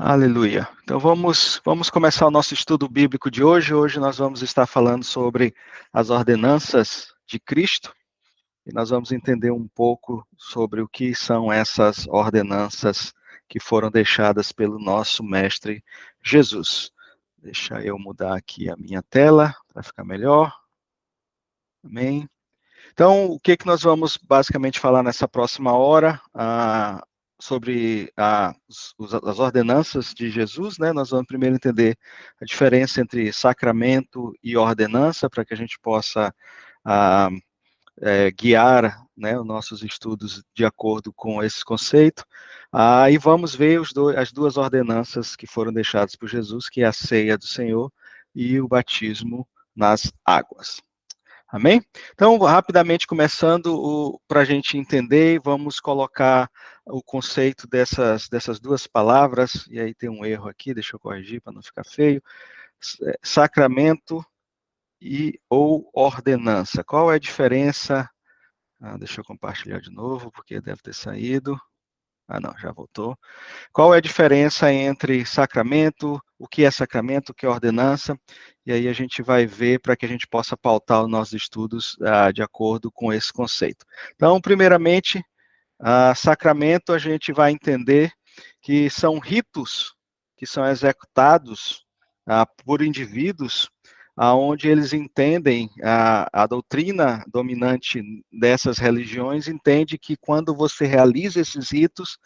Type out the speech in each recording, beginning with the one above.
Aleluia. Então vamos começar o nosso estudo bíblico de hoje. Hoje nós vamos estar falando sobre as ordenanças de Cristo e nós vamos entender um pouco sobre o que são essas ordenanças que foram deixadas pelo nosso mestre Jesus. Deixa eu mudar aqui a minha tela para ficar melhor. Amém. Então, o que nós vamos basicamente falar nessa próxima hora? Sobre as ordenanças de Jesus, né? Nós vamos primeiro entender a diferença entre sacramento e ordenança, para que a gente possa guiar, né, os nossos estudos de acordo com esse conceito. E vamos ver as duas ordenanças que foram deixadas por Jesus, que é a ceia do Senhor e o batismo nas águas. Amém? Então, rapidamente começando, para a gente entender, vamos colocar o conceito dessas duas palavras, e aí tem um erro aqui, deixa eu corrigir para não ficar feio, sacramento ou ordenança. Qual é a diferença? Deixa eu compartilhar de novo, porque deve ter saído. Não, já voltou. Qual é a diferença entre sacramento, o que é sacramento, o que é ordenança? E aí a gente vai ver para que a gente possa pautar os nossos estudos de acordo com esse conceito. Então, primeiramente, sacramento a gente vai entender que são ritos que são executados por indivíduos onde eles entendem, a doutrina dominante dessas religiões entende que quando você realiza esses ritos,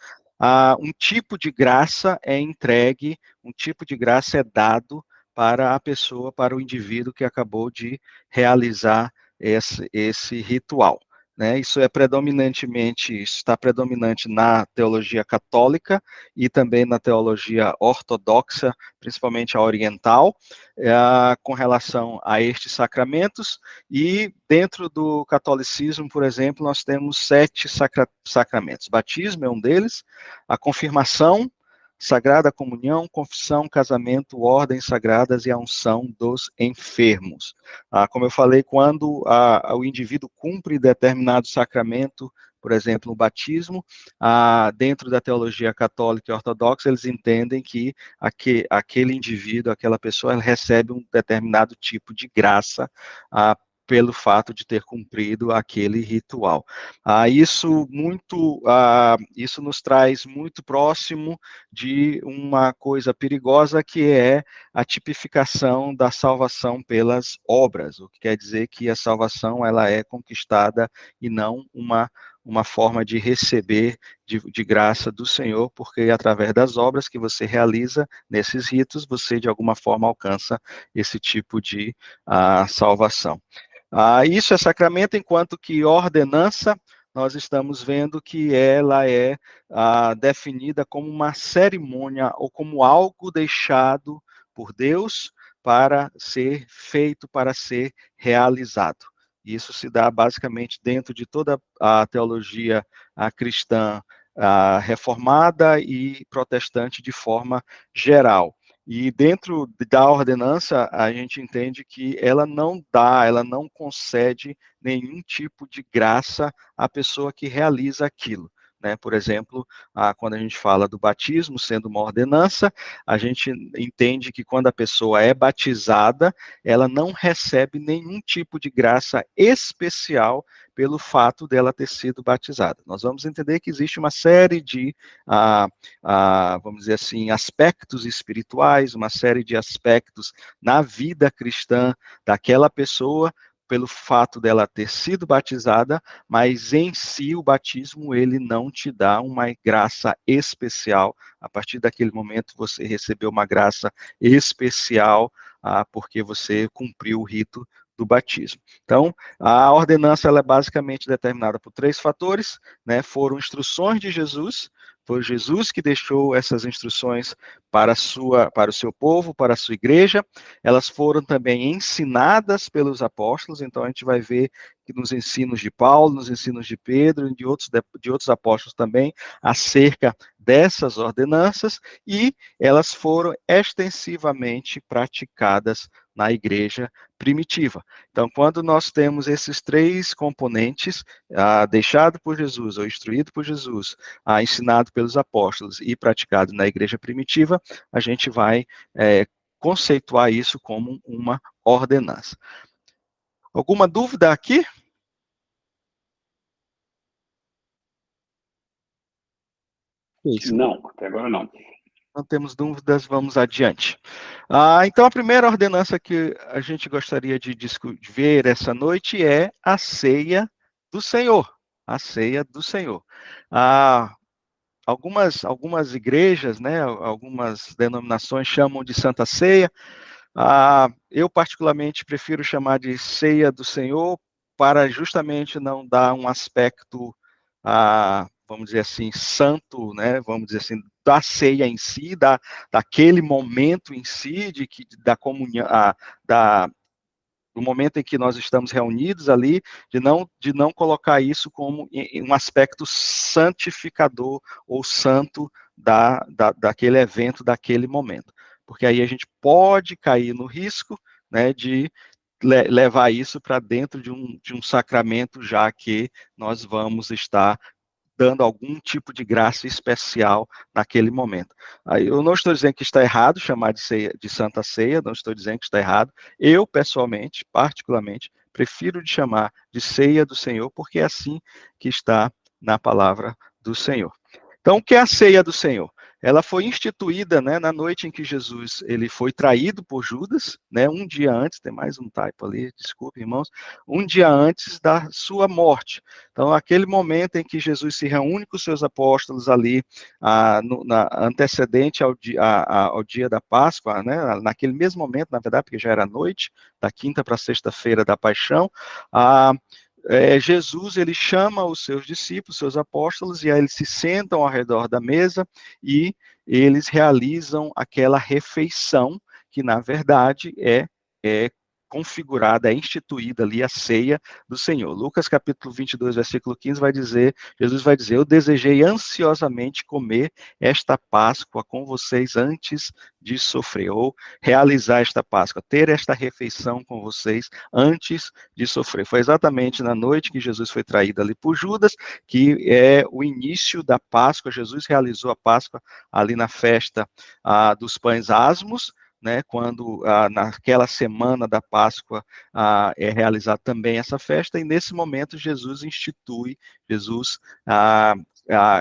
um tipo de graça é entregue, um tipo de graça é dado para a pessoa, para o indivíduo que acabou de realizar esse ritual. Né? Isso está predominante na teologia católica e também na teologia ortodoxa, principalmente a oriental, com relação a estes sacramentos. E dentro do catolicismo, por exemplo, nós temos 7 sacramentos. Batismo é um deles, a confirmação, Sagrada Comunhão, confissão, casamento, ordens sagradas e a unção dos enfermos. Como eu falei, quando o indivíduo cumpre determinado sacramento, por exemplo, o batismo, dentro da teologia católica e ortodoxa, eles entendem que aquele indivíduo, aquela pessoa, recebe um determinado tipo de graça pelo fato de ter cumprido aquele ritual. Isso nos traz muito próximo de uma coisa perigosa, que é a tipificação da salvação pelas obras, o que quer dizer que a salvação ela é conquistada e não uma forma de receber de graça do Senhor, porque através das obras que você realiza nesses ritos, você de alguma forma alcança esse tipo de salvação. Isso é sacramento, enquanto que ordenança, nós estamos vendo que ela é definida como uma cerimônia ou como algo deixado por Deus para ser feito, para ser realizado. Isso se dá basicamente dentro de toda a teologia cristã reformada e protestante de forma geral. E dentro da ordenança, a gente entende que ela não concede nenhum tipo de graça à pessoa que realiza aquilo. Né? Por exemplo, quando a gente fala do batismo sendo uma ordenança, a gente entende que quando a pessoa é batizada, ela não recebe nenhum tipo de graça especial pelo fato dela ter sido batizada. Nós vamos entender que existe uma série de vamos dizer assim, aspectos espirituais, uma série de aspectos na vida cristã daquela pessoa, pelo fato dela ter sido batizada, mas em si o batismo ele não te dá uma graça especial. A partir daquele momento você recebeu uma graça especial porque você cumpriu o rito do batismo. Então, a ordenança ela é basicamente determinada por 3 fatores, né? Foram instruções de Jesus. Foi Jesus que deixou essas instruções para o seu povo, para a sua igreja. Elas foram também ensinadas pelos apóstolos, então a gente vai ver que nos ensinos de Paulo, nos ensinos de Pedro e de outros apóstolos também, acerca dessas ordenanças e elas foram extensivamente praticadas na igreja primitiva. Então, quando nós temos esses três componentes, deixado por Jesus, ou instruído por Jesus, ensinado pelos apóstolos e praticado na igreja primitiva, a gente vai conceituar isso como uma ordenança. Alguma dúvida aqui? Isso. Não, até agora não. Não temos dúvidas, vamos adiante. Então, a primeira ordenança que a gente gostaria de ver essa noite é a ceia do Senhor. A ceia do Senhor. Algumas igrejas, né, algumas denominações chamam de Santa Ceia. Eu, particularmente, prefiro chamar de ceia do Senhor para justamente não dar um aspecto, vamos dizer assim, santo, né, vamos dizer assim, da ceia em si, daquele momento em si, da comunhão, do momento em que nós estamos reunidos ali, de não colocar isso como um aspecto santificador ou santo daquele evento, daquele momento. Porque aí a gente pode cair no risco, né, de levar isso para dentro de um sacramento, já que nós vamos estar dando algum tipo de graça especial naquele momento. Eu não estou dizendo que está errado chamar de Santa Ceia, não estou dizendo que está errado. Eu, pessoalmente, particularmente, prefiro de chamar de Ceia do Senhor, porque é assim que está na palavra do Senhor. Então, o que é a Ceia do Senhor? Ela foi instituída, né, na noite em que Jesus ele foi traído por Judas, né, um dia antes, tem mais um typo ali, desculpe, irmãos, um dia antes da sua morte. Então, aquele momento em que Jesus se reúne com os seus apóstolos ali, antecedente ao dia da Páscoa, né, naquele mesmo momento, na verdade, porque já era noite, da quinta para sexta-feira da paixão, Jesus ele chama os seus discípulos, seus apóstolos, e aí eles se sentam ao redor da mesa e eles realizam aquela refeição que, na verdade, é configurada, é instituída ali a ceia do Senhor. Lucas capítulo 22, versículo 15 vai dizer, Jesus vai dizer, eu desejei ansiosamente comer esta Páscoa com vocês antes de sofrer, ou realizar esta Páscoa, ter esta refeição com vocês antes de sofrer. Foi exatamente na noite que Jesus foi traído ali por Judas, que é o início da Páscoa. Jesus realizou a Páscoa ali na festa dos pães asmos, né, quando naquela semana da Páscoa é realizada também essa festa, e nesse momento Jesus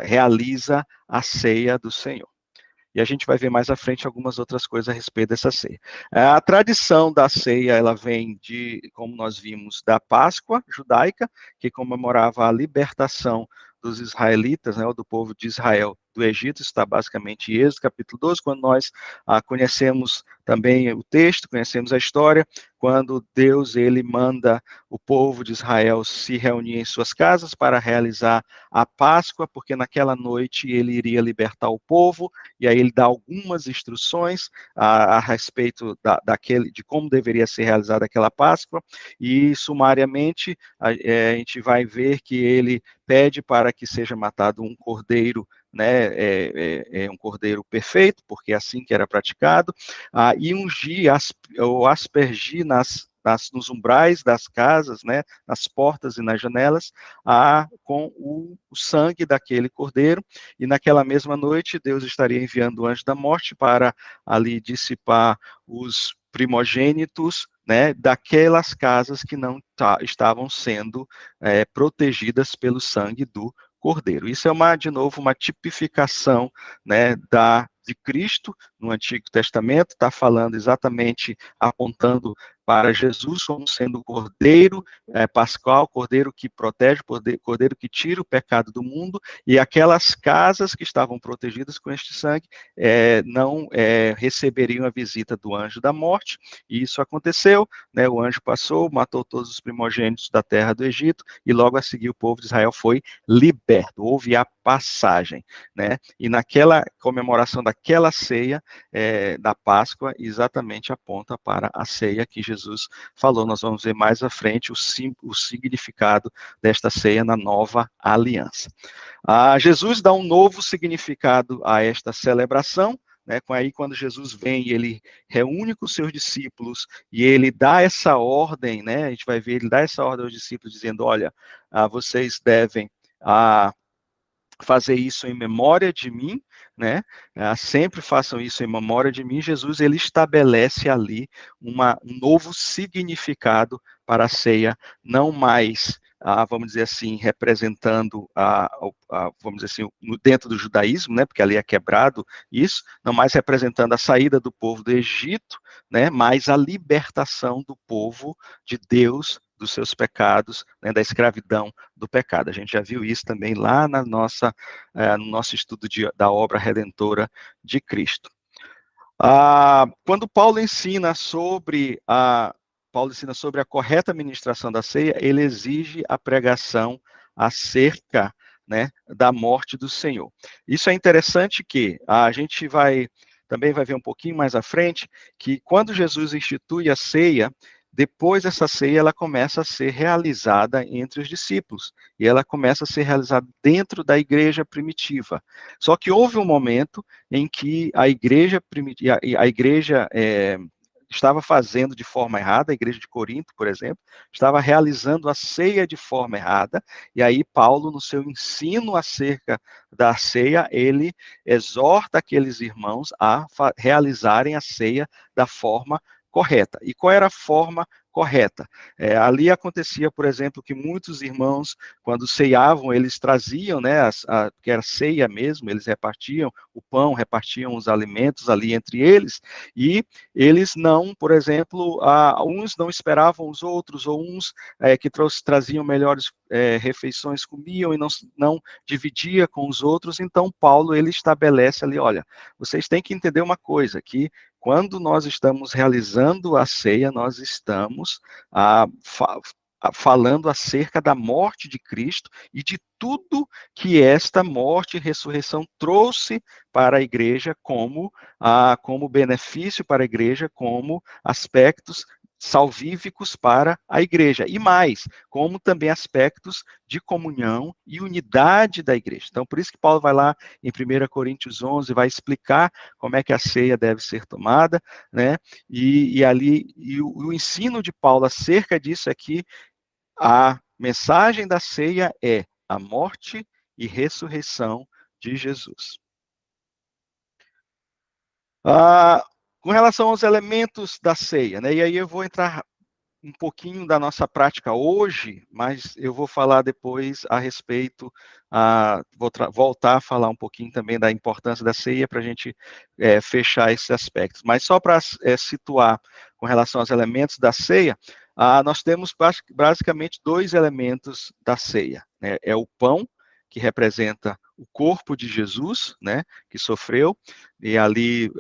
realiza a ceia do Senhor. E a gente vai ver mais à frente algumas outras coisas a respeito dessa ceia. A tradição da ceia, ela vem como nós vimos, da Páscoa judaica, que comemorava a libertação dos israelitas, né, ou do povo de Israel do Egito, está basicamente em Êxodo, capítulo 12, quando nós conhecemos também o texto, conhecemos a história, quando Deus ele manda o povo de Israel se reunir em suas casas para realizar a Páscoa, porque naquela noite ele iria libertar o povo, e aí ele dá algumas instruções a respeito de como deveria ser realizada aquela Páscoa, e sumariamente a gente vai ver que ele pede para que seja matado um cordeiro, né, um cordeiro perfeito, porque é assim que era praticado, e ungir ou aspergir nos umbrais das casas, né, nas portas e nas janelas, com o sangue daquele cordeiro, e naquela mesma noite Deus estaria enviando o anjo da morte para ali dissipar os primogênitos, né, daquelas casas que não estavam sendo protegidas pelo sangue do cordeiro. Isso é de novo, uma tipificação, né, de Cristo no Antigo Testamento, está falando exatamente, apontando para Jesus como sendo o cordeiro pascual, cordeiro que protege, cordeiro que tira o pecado do mundo, e aquelas casas que estavam protegidas com este sangue não receberiam a visita do anjo da morte, e isso aconteceu, né, o anjo passou, matou todos os primogênitos da terra do Egito, e logo a seguir o povo de Israel foi liberto, houve a passagem, né, e naquela comemoração daquela ceia da Páscoa, exatamente aponta para a ceia que Jesus Jesus falou. Nós vamos ver mais à frente o significado desta ceia na nova aliança. Jesus dá um novo significado a esta celebração, né? Aí quando Jesus vem, ele reúne com os seus discípulos e ele dá essa ordem, né? A gente vai ver, ele dá essa ordem aos discípulos dizendo, olha, vocês devem fazer isso em memória de mim, né? Sempre façam isso em memória de mim. Jesus, ele estabelece ali um novo significado para a ceia, não mais, vamos dizer assim, representando, vamos dizer assim, dentro do judaísmo, né? Porque ali é quebrado isso, não mais representando a saída do povo do Egito, né? Mas a libertação do povo de Deus dos seus pecados, né, da escravidão do pecado. A gente já viu isso também lá no nosso estudo da obra redentora de Cristo. Quando Paulo ensina sobre a correta administração da ceia, ele exige a pregação acerca, né, da morte do Senhor. Isso é interessante que a gente também vai ver um pouquinho mais à frente, que quando Jesus institui a ceia, depois essa ceia ela começa a ser realizada entre os discípulos, e ela começa a ser realizada dentro da igreja primitiva. Só que houve um momento em que a igreja estava fazendo de forma errada, a igreja de Corinto, por exemplo, estava realizando a ceia de forma errada, e aí Paulo, no seu ensino acerca da ceia, ele exorta aqueles irmãos a realizarem a ceia da forma correta. E qual era a forma correta? Ali acontecia, por exemplo, que muitos irmãos, quando ceiavam, eles traziam, né, que era ceia mesmo, eles repartiam o pão, repartiam os alimentos ali entre eles, e eles não, por exemplo, uns não esperavam os outros, ou uns que traziam melhores refeições comiam e não dividia com os outros. Então Paulo ele estabelece ali, olha, vocês têm que entender uma coisa, que quando nós estamos realizando a ceia, nós estamos falando acerca da morte de Cristo e de tudo que esta morte e ressurreição trouxe para a igreja como benefício para a igreja, como aspectos salvíficos para a igreja, e mais, como também aspectos de comunhão e unidade da igreja. Então, por isso que Paulo vai lá em 1 Coríntios 11, vai explicar como é que a ceia deve ser tomada, né? E o ensino de Paulo acerca disso é que a mensagem da ceia é a morte e ressurreição de Jesus. Com relação aos elementos da ceia, né? E aí eu vou entrar um pouquinho da nossa prática hoje, mas eu vou falar depois a respeito, vou voltar a falar um pouquinho também da importância da ceia para a gente fechar esses aspectos. Mas só para situar com relação aos elementos da ceia, nós temos basicamente dois elementos da ceia, né? É o pão, que representa o corpo de Jesus, né, que sofreu, e ali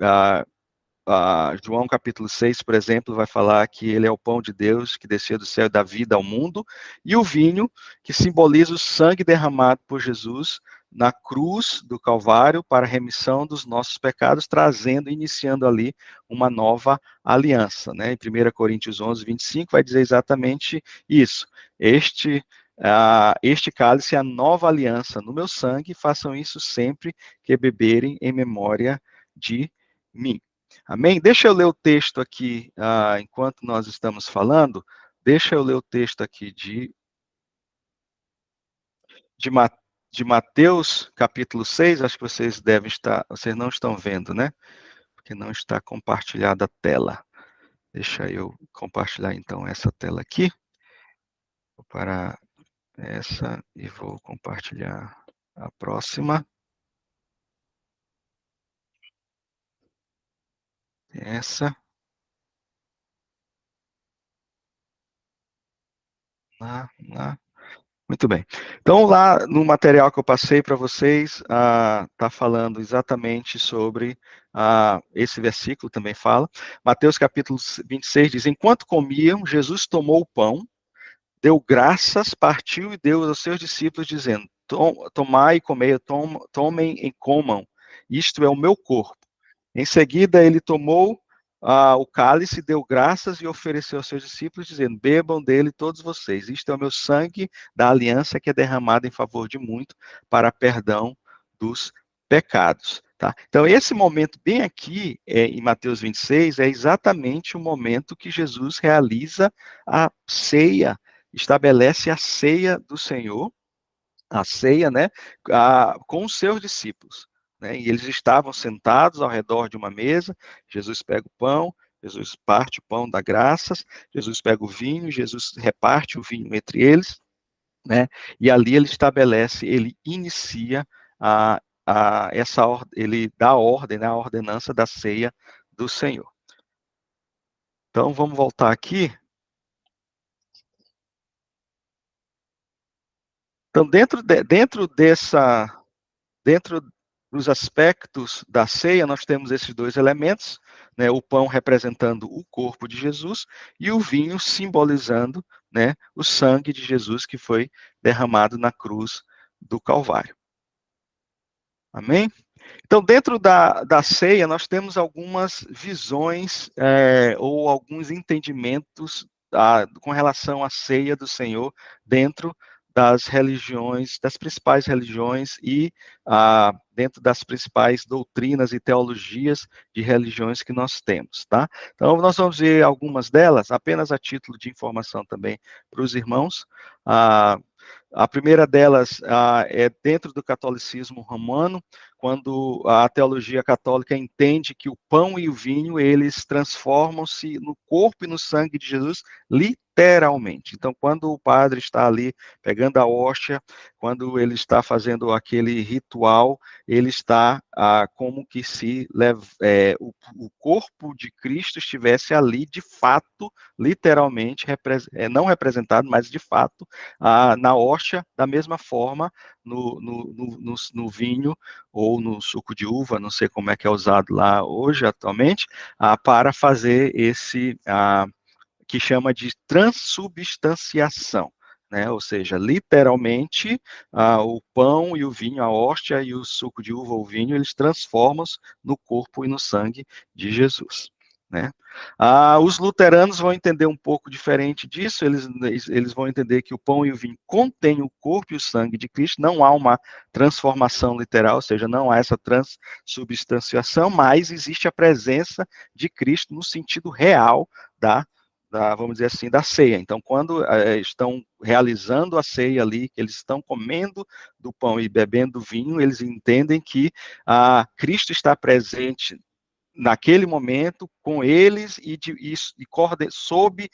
João capítulo 6, por exemplo, vai falar que ele é o pão de Deus que desceu do céu e dá vida ao mundo, e o vinho, que simboliza o sangue derramado por Jesus na cruz do Calvário para a remissão dos nossos pecados, iniciando ali uma nova aliança, né? Em 1 Coríntios 11, 25, vai dizer exatamente isso. Este cálice é a nova aliança no meu sangue, façam isso sempre que beberem em memória de mim. Amém? Deixa eu ler o texto aqui, enquanto nós estamos falando, deixa eu ler o texto aqui de, de Mateus, capítulo 6, acho que vocês não estão vendo, né? Porque não está compartilhada a tela. Deixa eu compartilhar, então, essa tela aqui. Vou parar essa e vou compartilhar a próxima. Essa. Lá. Muito bem. Então, lá no material que eu passei para vocês, está falando exatamente sobre esse versículo também fala. Mateus capítulo 26 diz: Enquanto comiam, Jesus tomou o pão, deu graças, partiu e deu aos seus discípulos, dizendo: Tomai e comei, tomem e comam, isto é o meu corpo. Em seguida, ele tomou o cálice, deu graças e ofereceu aos seus discípulos, dizendo: bebam dele todos vocês. Isto é o meu sangue da aliança que é derramado em favor de muito para perdão dos pecados. Tá? Então, esse momento bem aqui, em Mateus 26, é exatamente o momento que Jesus realiza a ceia, estabelece a ceia do Senhor, a ceia, né, com os seus discípulos. Né, e eles estavam sentados ao redor de uma mesa, Jesus pega o pão, Jesus parte o pão, dá graças, Jesus pega o vinho, Jesus reparte o vinho entre eles, né, e ali ele estabelece, ele inicia ele dá a ordem, né, a ordenança da ceia do Senhor. Então, vamos voltar aqui. Então, dentro dos aspectos da ceia, nós temos esses dois elementos, né, o pão representando o corpo de Jesus e o vinho simbolizando, né, o sangue de Jesus que foi derramado na cruz do Calvário. Amém? Então, dentro da ceia, nós temos algumas visões ou alguns entendimentos com relação à ceia do Senhor dentro das religiões, das principais religiões e dentro das principais doutrinas e teologias de religiões que nós temos, tá? Então, nós vamos ver algumas delas, apenas a título de informação também para os irmãos. A primeira delas é dentro do catolicismo romano, quando a teologia católica entende que o pão e o vinho, eles transformam-se no corpo e no sangue de Jesus, literalmente. Então, quando o padre está ali pegando a hóstia, quando ele está fazendo aquele ritual, ele está como que se o corpo de Cristo estivesse ali, de fato, literalmente, não representado, mas de fato, na hóstia, da mesma forma, no vinho ou no suco de uva, não sei como é que é usado lá hoje, atualmente, para fazer esse, que chama de transubstanciação. Né? Ou seja, literalmente, o pão e o vinho, a hóstia e o suco de uva ou vinho, eles transformam-se no corpo e no sangue de Jesus. Né? Os luteranos vão entender um pouco diferente disso, eles vão entender que o pão e o vinho contêm o corpo e o sangue de Cristo, não há uma transformação literal, ou seja, não há essa transubstanciação, mas existe a presença de Cristo no sentido real vamos dizer assim, da ceia. Então, quando estão realizando a ceia ali, que eles estão comendo do pão e bebendo do vinho, eles entendem que Cristo está presente naquele momento, com eles sob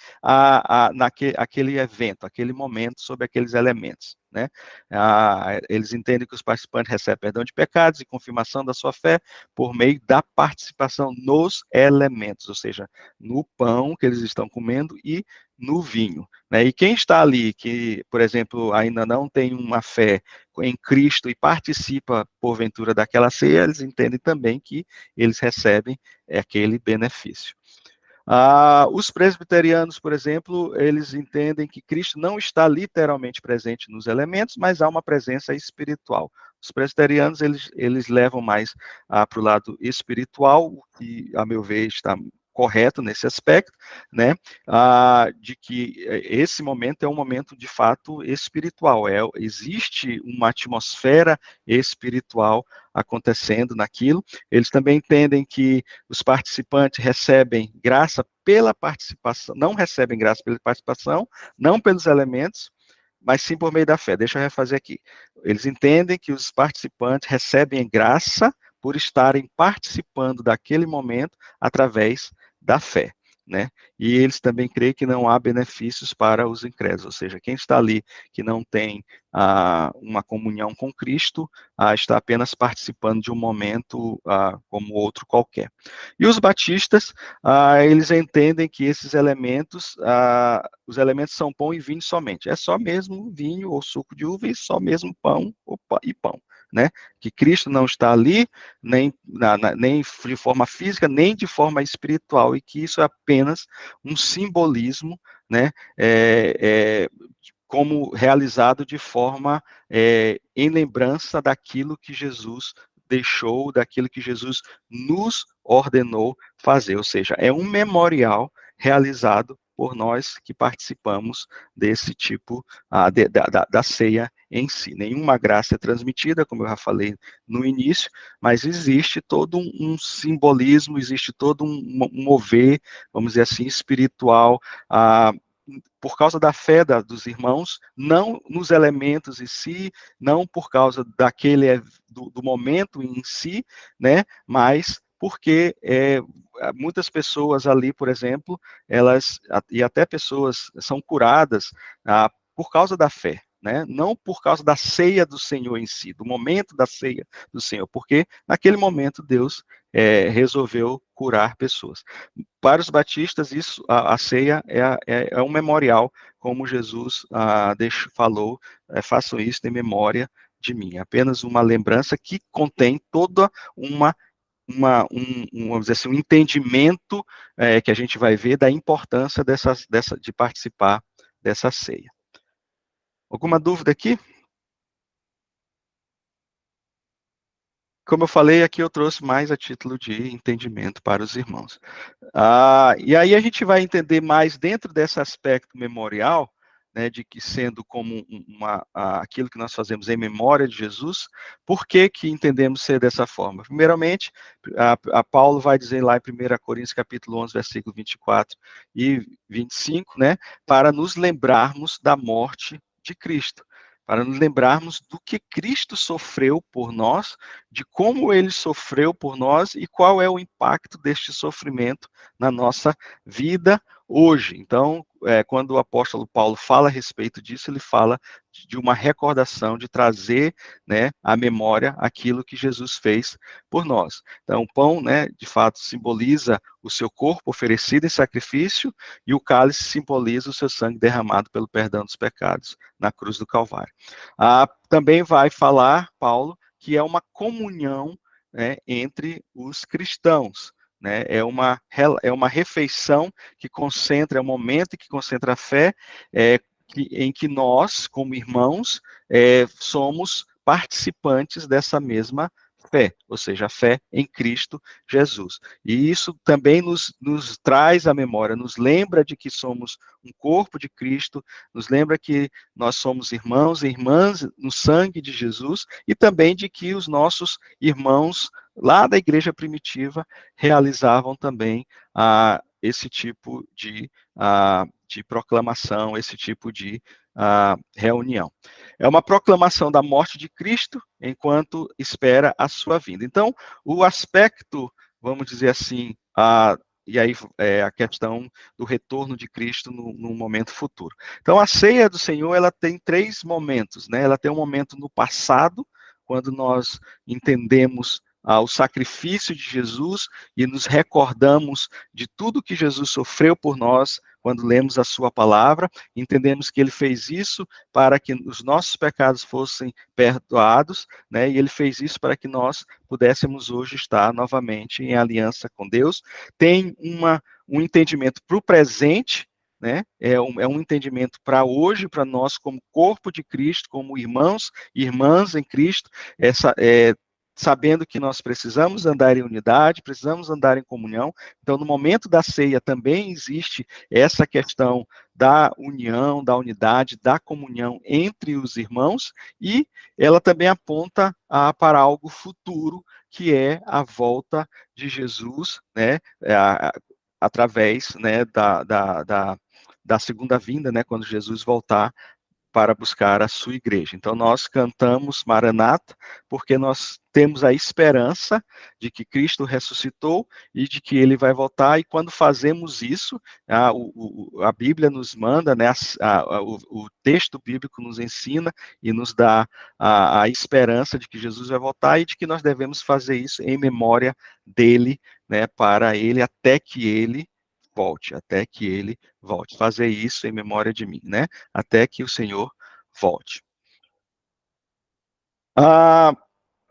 aquele evento, aquele momento, sob aqueles elementos. Né? Eles entendem que os participantes recebem perdão de pecados e confirmação da sua fé por meio da participação nos elementos, ou seja, no pão que eles estão comendo e no vinho. Né? E quem está ali, que, por exemplo, ainda não tem uma fé em Cristo e participa, porventura, daquela ceia, eles entendem também que eles recebem aquele benefício. Os presbiterianos, por exemplo, eles entendem que Cristo não está literalmente presente nos elementos, mas há uma presença espiritual. Os presbiterianos, eles levam mais para o lado espiritual, o que, a meu ver, está correto nesse aspecto, né, de que esse momento é um momento, de fato, espiritual. Existe uma atmosfera espiritual acontecendo naquilo. Eles também entendem que os participantes recebem graça pela participação, não recebem graça pela participação, não pelos elementos, mas sim por meio da fé. Deixa eu refazer aqui. Eles entendem que os participantes recebem graça por estarem participando daquele momento através da fé. Né? E eles também creem que não há benefícios para os incrédulos, ou seja, quem está ali que não tem uma comunhão com Cristo, está apenas participando de um momento como outro qualquer. E os batistas, eles entendem que esses elementos, os elementos são pão e vinho somente, é só mesmo vinho ou suco de uva e só mesmo pão e pão. Né? Que Cristo não está ali, nem de forma física, nem de forma espiritual, e que isso é apenas um simbolismo, né, como realizado de forma em lembrança daquilo que Jesus deixou, daquilo que Jesus nos ordenou fazer, ou seja, é um memorial realizado por nós que participamos desse tipo da ceia em si. Nenhuma graça é transmitida, como eu já falei no início, mas existe todo um simbolismo, existe todo um mover, vamos dizer assim, espiritual, por causa da fé dos irmãos, não nos elementos em si, não por causa do momento em si, né, mas porque muitas pessoas ali, por exemplo, elas, e até pessoas são curadas por causa da fé, né? Não por causa da ceia do Senhor em si, do momento da ceia do Senhor, porque naquele momento Deus resolveu curar pessoas. Para os batistas, a ceia é um memorial, como Jesus falou, façam isso em memória de mim. Apenas uma lembrança que contém toda vamos dizer assim, um entendimento que a gente vai ver da importância de participar dessa ceia. Alguma dúvida aqui? Como eu falei, aqui eu trouxe mais a título de entendimento para os irmãos. E aí a gente vai entender mais dentro desse aspecto memorial, né, de que sendo como aquilo que nós fazemos em memória de Jesus, por que entendemos ser dessa forma? Primeiramente, Paulo vai dizer lá em 1 Coríntios capítulo 11, versículo 24 e 25, né, para nos lembrarmos da morte de Cristo, para nos lembrarmos do que Cristo sofreu por nós, de como ele sofreu por nós e qual é o impacto deste sofrimento na nossa vida hoje. Então, quando o apóstolo Paulo fala a respeito disso, ele fala de uma recordação, de trazer, né, à memória aquilo que Jesus fez por nós. Então, o pão, né, de fato, simboliza o seu corpo oferecido em sacrifício e o cálice simboliza o seu sangue derramado pelo perdão dos pecados na cruz do Calvário. Também vai falar, Paulo, que é uma comunhão, né, entre os cristãos. Né, é uma refeição que concentra, é um momento que concentra a fé, em que nós, como irmãos, somos participantes dessa mesma fé, ou seja, a fé em Cristo Jesus. E isso também nos traz à memória, nos lembra de que somos um corpo de Cristo, nos lembra que nós somos irmãos e irmãs no sangue de Jesus, e também de que os nossos irmãos lá da igreja primitiva realizavam também esse tipo de proclamação, esse tipo de reunião. É uma proclamação da morte de Cristo enquanto espera a sua vinda. Então, o aspecto, vamos dizer assim, e aí a questão do retorno de Cristo no momento futuro. Então, a ceia do Senhor, ela tem 3 momentos, né? Ela tem um momento no passado, quando nós entendemos o sacrifício de Jesus e nos recordamos de tudo que Jesus sofreu por nós quando lemos a sua palavra, entendemos que ele fez isso para que os nossos pecados fossem perdoados, né? E ele fez isso para que nós pudéssemos hoje estar novamente em aliança com Deus. Tem um entendimento para o presente, né? É um entendimento para hoje, para nós como corpo de Cristo, como irmãos e irmãs em Cristo, sabendo que nós precisamos andar em unidade, precisamos andar em comunhão. Então, no momento da ceia também existe essa questão da união, da unidade, da comunhão entre os irmãos, e ela também aponta para algo futuro, que é a volta de Jesus, né, através, né, da segunda vinda, né, quando Jesus voltar para buscar a sua igreja. Então, nós cantamos Maranata, porque nós temos a esperança de que Cristo ressuscitou e de que ele vai voltar, e quando fazemos isso, a Bíblia nos manda, né, o texto bíblico nos ensina e nos dá a esperança de que Jesus vai voltar e de que nós devemos fazer isso em memória dele, né, para ele, até que ele volte. Fazer isso em memória de mim, né? Até que o Senhor volte.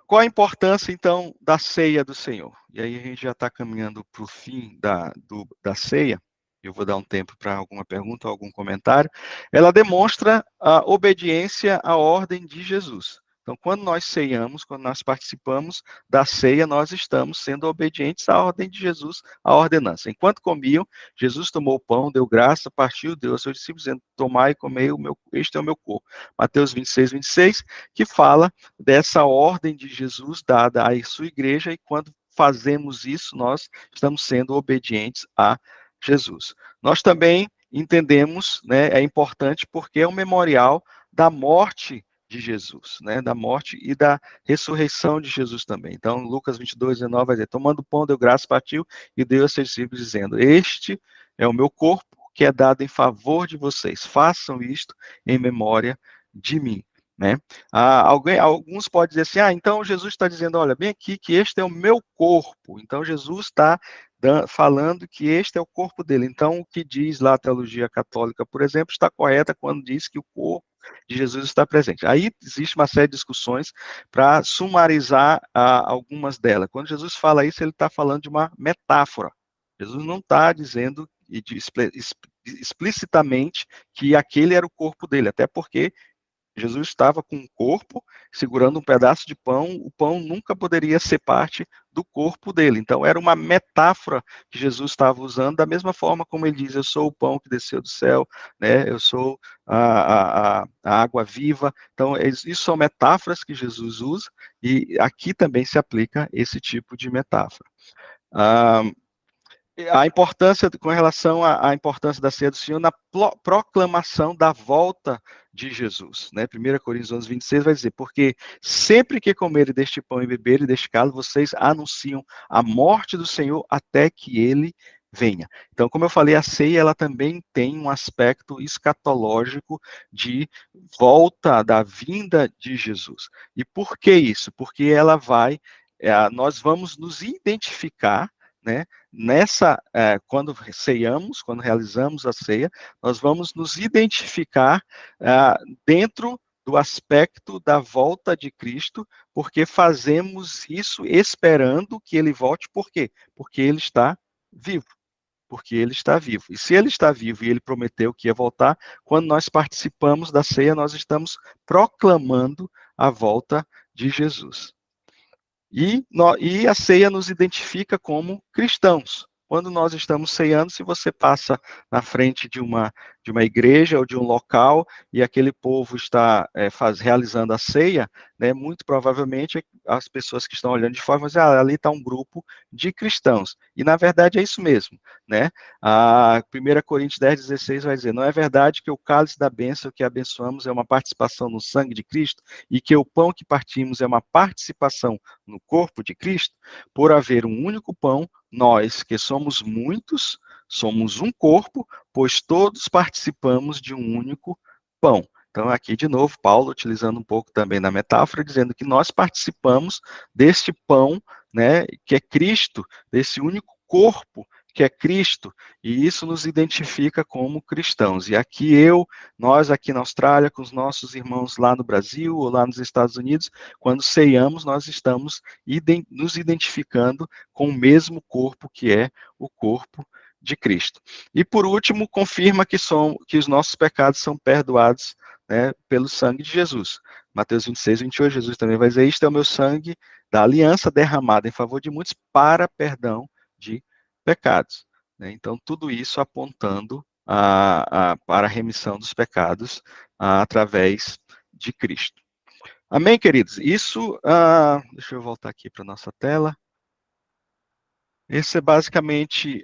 Qual a importância, então, da ceia do Senhor? E aí a gente já está caminhando para o fim da ceia. Eu vou dar um tempo para alguma pergunta ou algum comentário. Ela demonstra a obediência à ordem de Jesus. Então, quando nós ceiamos, quando nós participamos da ceia, nós estamos sendo obedientes à ordem de Jesus, à ordenança. Enquanto comiam, Jesus tomou o pão, deu graça, partiu, deu aos seus discípulos, dizendo: tomai e comei, este é o meu corpo. Mateus 26, 26, que fala dessa ordem de Jesus dada à sua igreja, e quando fazemos isso, nós estamos sendo obedientes a Jesus. Nós também entendemos, né, é importante porque é um memorial da morte de Jesus, né, da morte e da ressurreição de Jesus também. Então, Lucas 22, 19 vai dizer: tomando o pão, deu graça, partiu e deu a seus discípulos, dizendo: este é o meu corpo que é dado em favor de vocês. Façam isto em memória de mim. Né? Alguns podem dizer assim: então Jesus está dizendo, olha, bem aqui que este é o meu corpo. Então Jesus está falando que este é o corpo dele. Então, o que diz lá a teologia católica, por exemplo, está correta quando diz que o corpo de Jesus está presente. Aí existe uma série de discussões para sumarizar algumas delas. Quando Jesus fala isso, ele está falando de uma metáfora. Jesus não está dizendo explicitamente que aquele era o corpo dele, até porque Jesus estava com o corpo segurando um pedaço de pão, o pão nunca poderia ser parte do corpo dele. Então, era uma metáfora que Jesus estava usando, da mesma forma como ele diz: eu sou o pão que desceu do céu, né? Eu sou a água viva. Então, isso são metáforas que Jesus usa, e aqui também se aplica esse tipo de metáfora. Ah, a importância, com relação à importância da ceia do Senhor, na proclamação da volta de Jesus, né? 1 Coríntios 11, 26 vai dizer: porque sempre que comerem deste pão e beberem deste cálice, vocês anunciam a morte do Senhor até que ele venha. Então, como eu falei, a ceia ela também tem um aspecto escatológico de volta da vinda de Jesus. E por que isso? Porque ela vai, nós vamos nos identificar, né? Quando ceiamos, quando realizamos a ceia, nós vamos nos identificar dentro do aspecto da volta de Cristo, porque fazemos isso esperando que ele volte. Por quê? Porque ele está vivo. Porque ele está vivo. E se ele está vivo e ele prometeu que ia voltar, quando nós participamos da ceia, nós estamos proclamando a volta de Jesus. E a ceia nos identifica como cristãos. Quando nós estamos ceando, se você passa na frente de uma igreja ou de um local e aquele povo está realizando a ceia, né, muito provavelmente as pessoas que estão olhando de fora vão dizer: ali está um grupo de cristãos. E na verdade é isso mesmo. Né? A 1 Coríntios 10, 16 vai dizer: não é verdade que o cálice da bênção que abençoamos é uma participação no sangue de Cristo e que o pão que partimos é uma participação no corpo de Cristo? Por haver um único pão, nós, que somos muitos, somos um corpo, pois todos participamos de um único pão. Então, aqui de novo, Paulo utilizando um pouco também da metáfora, dizendo que nós participamos deste pão, né, que é Cristo, desse único corpo que é Cristo, e isso nos identifica como cristãos. E aqui nós aqui na Austrália, com os nossos irmãos lá no Brasil ou lá nos Estados Unidos, quando ceiamos, nós estamos nos identificando com o mesmo corpo que é o corpo de Cristo. E por último, confirma que os nossos pecados são perdoados, né, pelo sangue de Jesus. Mateus 26, 28, Jesus também vai dizer: isto é o meu sangue da aliança derramada em favor de muitos para perdão de pecados. Né? Então, tudo isso apontando para a remissão dos pecados através de Cristo. Amém, queridos? Isso, deixa eu voltar aqui para a nossa tela. Esse é basicamente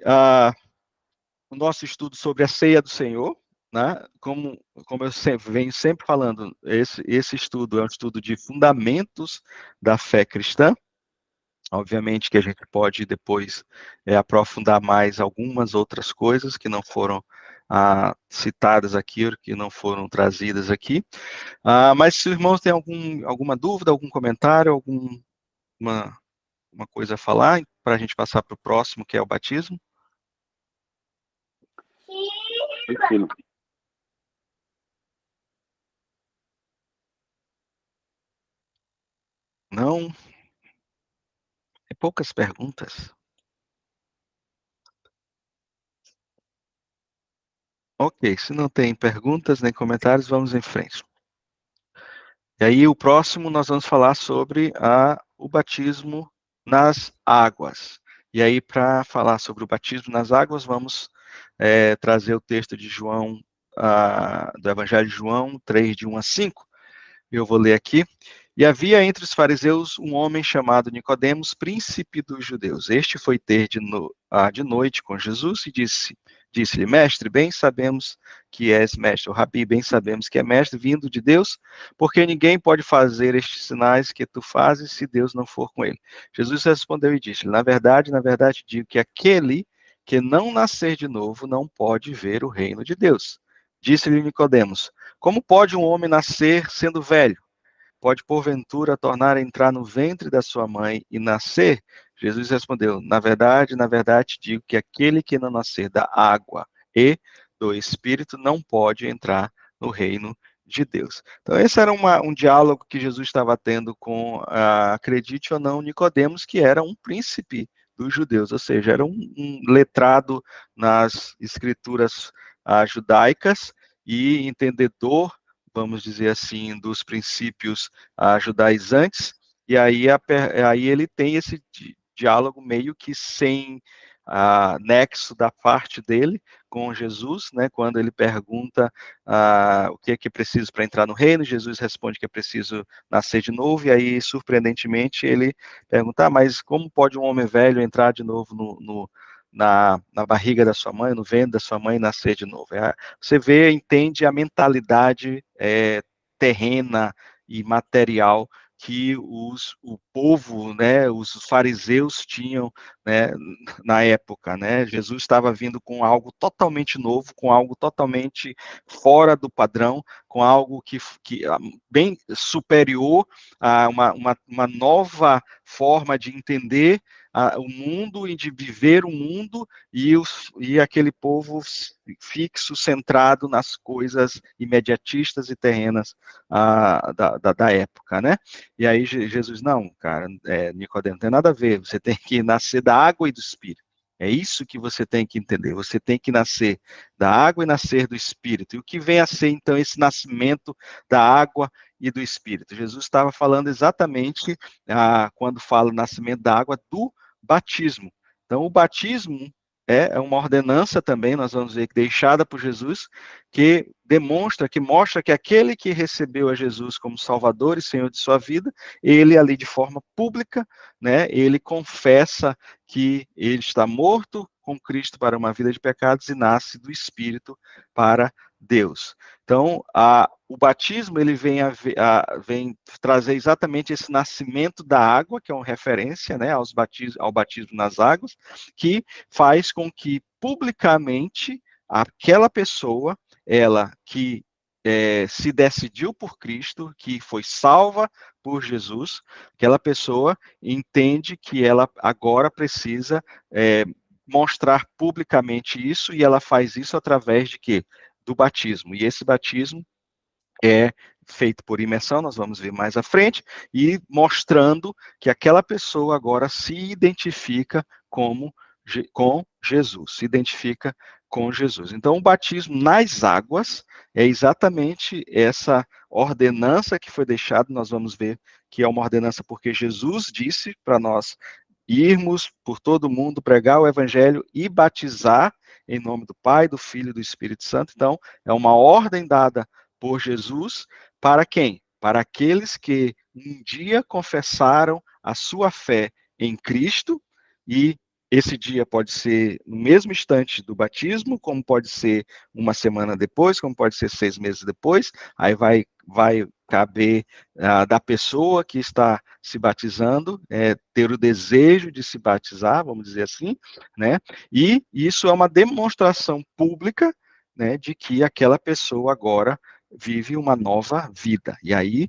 o nosso estudo sobre a ceia do Senhor. Né? Como eu venho sempre falando, esse estudo é um estudo de fundamentos da fé cristã. Obviamente que a gente pode depois aprofundar mais algumas outras coisas que não foram citadas aqui, que não foram trazidas aqui. Mas se os irmãos têm alguma dúvida, algum comentário, alguma uma coisa a falar, para a gente passar para o próximo, que é o batismo? Ensino. Não? É poucas perguntas. Ok, se não tem perguntas nem comentários, vamos em frente. E aí, o próximo, nós vamos falar sobre o batismo nas águas. E aí, para falar sobre o batismo nas águas, vamos trazer o texto de João, do Evangelho de João 3, de 1 a 5. Eu vou ler aqui. E havia entre os fariseus um homem chamado Nicodemos, príncipe dos judeus. Este foi ter de noite com Jesus e disse-lhe, mestre, bem sabemos que és mestre, o rabi, bem sabemos que é mestre vindo de Deus, porque ninguém pode fazer estes sinais que tu fazes se Deus não for com ele. Jesus respondeu e disse-lhe, na verdade, digo que aquele que não nascer de novo não pode ver o reino de Deus. Disse-lhe Nicodemos, como pode um homem nascer sendo velho? Pode, porventura, tornar a entrar no ventre da sua mãe e nascer? Jesus respondeu, na verdade, te digo que aquele que não nascer da água e do Espírito não pode entrar no reino de Deus. Então, esse era um diálogo que Jesus estava tendo com, acredite ou não, Nicodemos, que era um príncipe dos judeus, ou seja, era um letrado nas escrituras judaicas e entendedor, vamos dizer assim, dos princípios judaizantes, e aí ele tem esse diálogo meio que sem nexo da parte dele com Jesus, né, quando ele pergunta o que é que é preciso para entrar no reino, Jesus responde que é preciso nascer de novo, e aí, surpreendentemente, ele pergunta, mas como pode um homem velho entrar de novo na barriga da sua mãe, no ventre da sua mãe, e nascer de novo? Você vê, entende a mentalidade terrena e material que o povo, né, os fariseus tinham, né, na época, né? Jesus estava vindo com algo totalmente novo, com algo totalmente fora do padrão, com algo que bem superior a uma nova forma de entender o mundo e de viver o mundo, e aquele povo fixo, centrado nas coisas imediatistas e terrenas da época, né? E aí Jesus, não, cara, Nicodemo, não tem nada a ver, você tem que nascer da água e do Espírito. É isso que você tem que entender. Você tem que nascer da água e nascer do Espírito. E o que vem a ser, então, esse nascimento da água e do Espírito? Jesus estava falando exatamente, quando fala nascimento da água, do batismo. Então, o batismo é uma ordenança também, nós vamos ver, deixada por Jesus, que mostra que aquele que recebeu a Jesus como Salvador e Senhor de sua vida, ele ali de forma pública, né, ele confessa que ele está morto com Cristo para uma vida de pecados e nasce do Espírito para Deus. Então, o batismo ele vem trazer exatamente esse nascimento da água, que é uma referência, né, ao batismo nas águas, que faz com que publicamente aquela pessoa, ela que se decidiu por Cristo, que foi salva por Jesus, aquela pessoa entende que ela agora precisa mostrar publicamente isso, e ela faz isso através de quê? Do batismo. E esse batismo é feito por imersão, nós vamos ver mais à frente, e mostrando que aquela pessoa agora se identifica com Jesus, se identifica com Jesus. Então, o batismo nas águas é exatamente essa ordenança que foi deixada, nós vamos ver que é uma ordenança porque Jesus disse para nós irmos por todo o mundo, pregar o evangelho e batizar em nome do Pai, do Filho e do Espírito Santo. Então, é uma ordem dada por Jesus para quem? Para aqueles que um dia confessaram a sua fé em Cristo, e esse dia pode ser no mesmo instante do batismo, como pode ser uma semana depois, como pode ser 6 meses depois, aí vai caber da pessoa que está se batizando, ter o desejo de se batizar, vamos dizer assim, né? E isso é uma demonstração pública, né, de que aquela pessoa agora vive uma nova vida. E aí,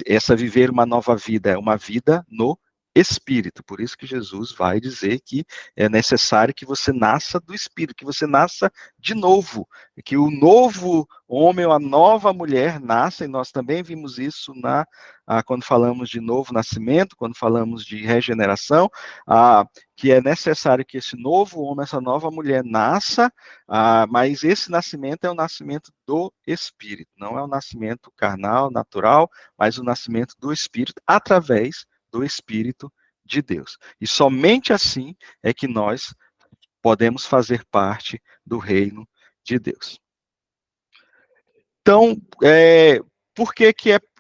essa viver uma nova vida é uma vida no Espírito. Por isso que Jesus vai dizer que é necessário que você nasça do Espírito, que você nasça de novo, que o novo homem ou a nova mulher nasça, e nós também vimos isso quando falamos de novo nascimento, quando falamos de regeneração, que é necessário que esse novo homem, essa nova mulher nasça, mas esse nascimento é o nascimento do Espírito, não é o nascimento carnal, natural, mas o nascimento do Espírito através do Espírito de Deus. E somente assim é que nós podemos fazer parte do reino de Deus. Então,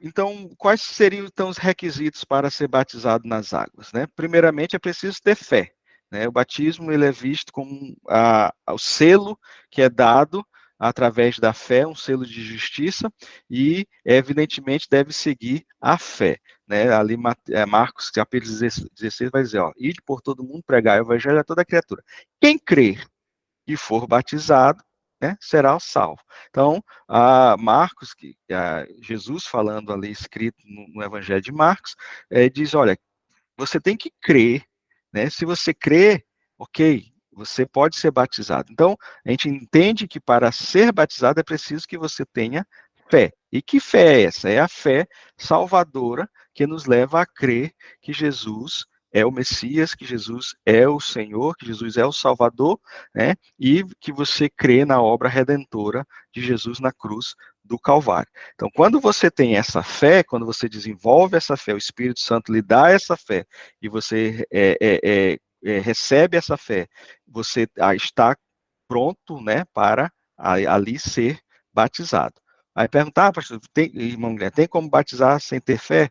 então, quais seriam então os requisitos para ser batizado nas águas, né? Primeiramente, é preciso ter fé, né? O batismo ele é visto como o selo que é dado através da fé, um selo de justiça, e evidentemente deve seguir a fé, né? Ali Marcos, capítulo 16, vai dizer, ó, ide por todo mundo pregar o evangelho a toda criatura. Quem crer e for batizado, né, será salvo. Então, Marcos, Jesus falando ali, escrito no Evangelho de Marcos, diz, olha, você tem que crer, né? Se você crer, ok, você pode ser batizado. Então, a gente entende que para ser batizado é preciso que você tenha fé. E que fé é essa? É a fé salvadora que nos leva a crer que Jesus é o Messias, que Jesus é o Senhor, que Jesus é o Salvador, né? E que você crê na obra redentora de Jesus na cruz do Calvário. Então, quando você tem essa fé, quando você desenvolve essa fé, o Espírito Santo lhe dá essa fé, e você recebe essa fé, você está pronto, né, para ali ser batizado. Aí perguntar, pastor, irmão Guilherme, tem como batizar sem ter fé?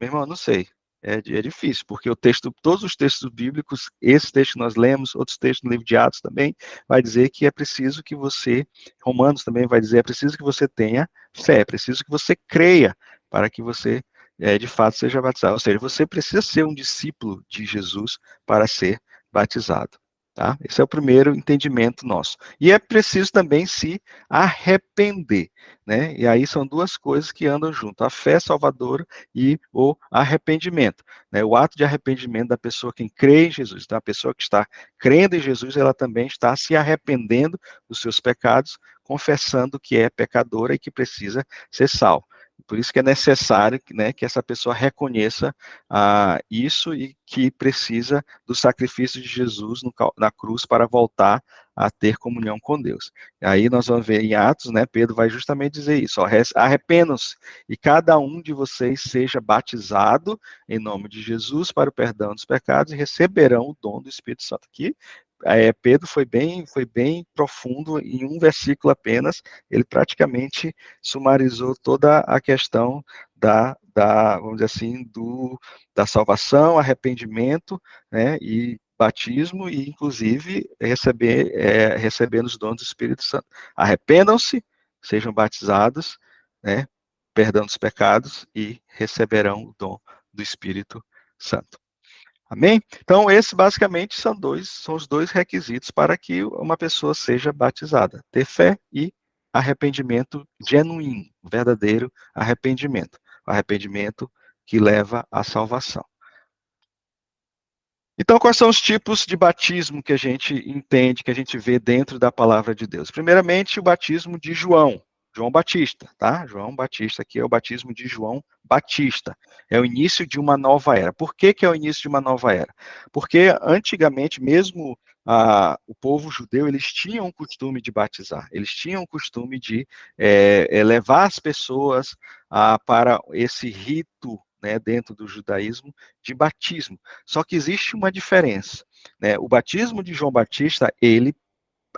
Meu irmão, não sei. É difícil, porque todos os textos bíblicos, esse texto que nós lemos, outros textos no livro de Atos também, vai dizer que é preciso que você, Romanos também vai dizer, é preciso que você tenha fé, é preciso que você creia para que você, de fato, seja batizado. Ou seja, você precisa ser um discípulo de Jesus para ser batizado. Tá? Esse é o primeiro entendimento nosso. E é preciso também se arrepender, né? E aí são duas coisas que andam junto, a fé salvadora e o arrependimento, né? O ato de arrependimento da pessoa que crê em Jesus, então a pessoa que está crendo em Jesus, ela também está se arrependendo dos seus pecados, confessando que é pecadora e que precisa ser salva. Por isso que é necessário, né, que essa pessoa reconheça isso e que precisa do sacrifício de Jesus na cruz para voltar a ter comunhão com Deus. E aí nós vamos ver em Atos, né, Pedro vai justamente dizer isso, arrependam-se e cada um de vocês seja batizado em nome de Jesus para o perdão dos pecados e receberão o dom do Espírito Santo. Aqui, Pedro foi bem profundo, em um versículo apenas, ele praticamente sumarizou toda a questão vamos dizer assim, da salvação, arrependimento, né, e batismo, e inclusive recebendo os dons do Espírito Santo. Arrependam-se, sejam batizados, né, perdão dos pecados, e receberão o dom do Espírito Santo. Amém? Então, esses basicamente são os dois requisitos para que uma pessoa seja batizada: ter fé e arrependimento genuíno, verdadeiro arrependimento. O arrependimento que leva à salvação. Então, quais são os tipos de batismo que a gente entende, que a gente vê dentro da palavra de Deus? Primeiramente, o batismo de João Batista, tá? João Batista, aqui é o batismo de João Batista. É o início de uma nova era. Por que é o início de uma nova era? Porque antigamente, mesmo o povo judeu, eles tinham o costume de batizar, eles tinham o costume de levar as pessoas para esse rito, né, dentro do judaísmo, de batismo. Só que existe uma diferença, né? O batismo de João Batista, ele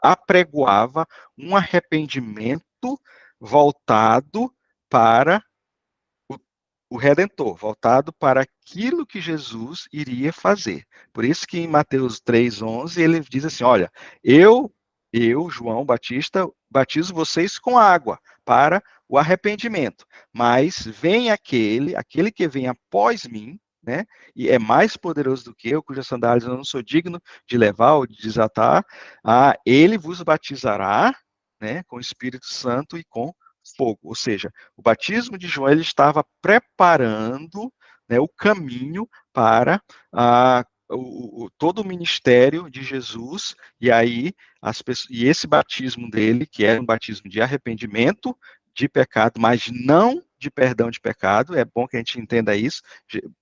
apregoava um arrependimento voltado para o Redentor, voltado para aquilo que Jesus iria fazer. Por isso que em Mateus 3,11, ele diz assim, olha, eu, João Batista, batizo vocês com água para o arrependimento, mas vem aquele que vem após mim, né, e é mais poderoso do que eu, cujas sandálias eu não sou digno de levar ou de desatar, ele vos batizará, né, com o Espírito Santo e com fogo. Ou seja, o batismo de João ele estava preparando, né, o caminho para todo o ministério de Jesus, e aí e esse batismo dele, que era um batismo de arrependimento de pecado, mas não de perdão de pecado, é bom que a gente entenda isso.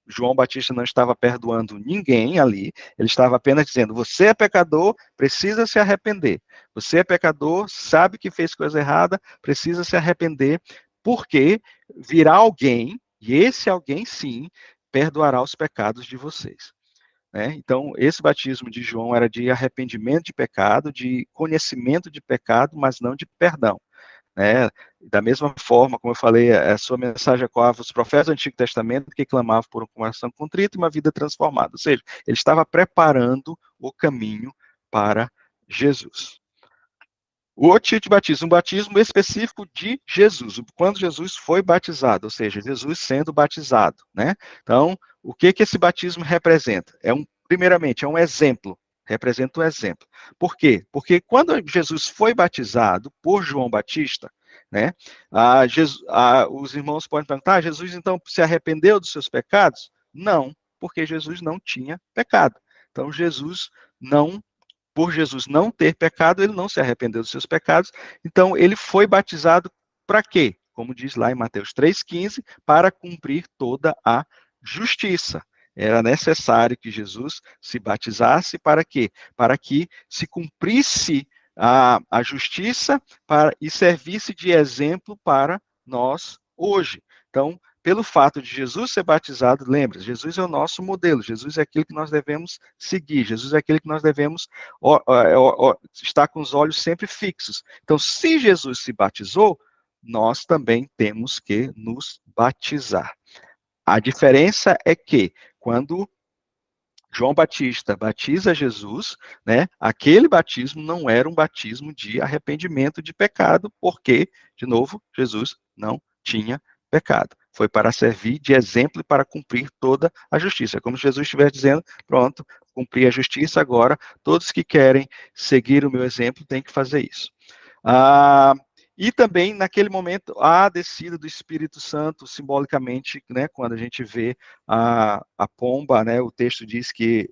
João Batista não estava perdoando ninguém ali, ele estava apenas dizendo: você é pecador, precisa se arrepender. Você é pecador, sabe que fez coisa errada, precisa se arrepender, porque virá alguém, e esse alguém sim, perdoará os pecados de vocês. Então, esse batismo de João era de arrependimento de pecado, de conhecimento de pecado, mas não de perdão. Da mesma forma, como eu falei, a sua mensagem ecoava os profetas do Antigo Testamento que clamavam por um coração contrito e uma vida transformada. Ou seja, ele estava preparando o caminho para Jesus. O outro tipo de batismo, um batismo específico de Jesus, quando Jesus foi batizado, ou seja, Jesus sendo batizado, Então, o que esse batismo representa? Primeiramente, é um exemplo, representa um exemplo. Por quê? Porque quando Jesus foi batizado por João Batista, os irmãos podem perguntar: Jesus então se arrependeu dos seus pecados? Não, porque Jesus não tinha pecado. Então, por Jesus não ter pecado, ele não se arrependeu dos seus pecados, então ele foi batizado para quê? Como diz lá em Mateus 3,15, para cumprir toda a justiça. Era necessário que Jesus se batizasse para quê? Para que se cumprisse a justiça e servisse de exemplo para nós hoje. Então, pelo fato de Jesus ser batizado, lembra, Jesus é o nosso modelo, Jesus é aquele que nós devemos seguir, Jesus é aquele que nós devemos estar com os olhos sempre fixos. Então, se Jesus se batizou, nós também temos que nos batizar. A diferença é que, quando João Batista batiza Jesus, aquele batismo não era um batismo de arrependimento de pecado, porque, de novo, Jesus não tinha pecado. Foi para servir de exemplo e para cumprir toda a justiça. É como se Jesus estivesse dizendo: pronto, cumpri a justiça, agora todos que querem seguir o meu exemplo têm que fazer isso. E também, naquele momento, a descida do Espírito Santo, simbolicamente, quando a gente vê a pomba, o texto diz que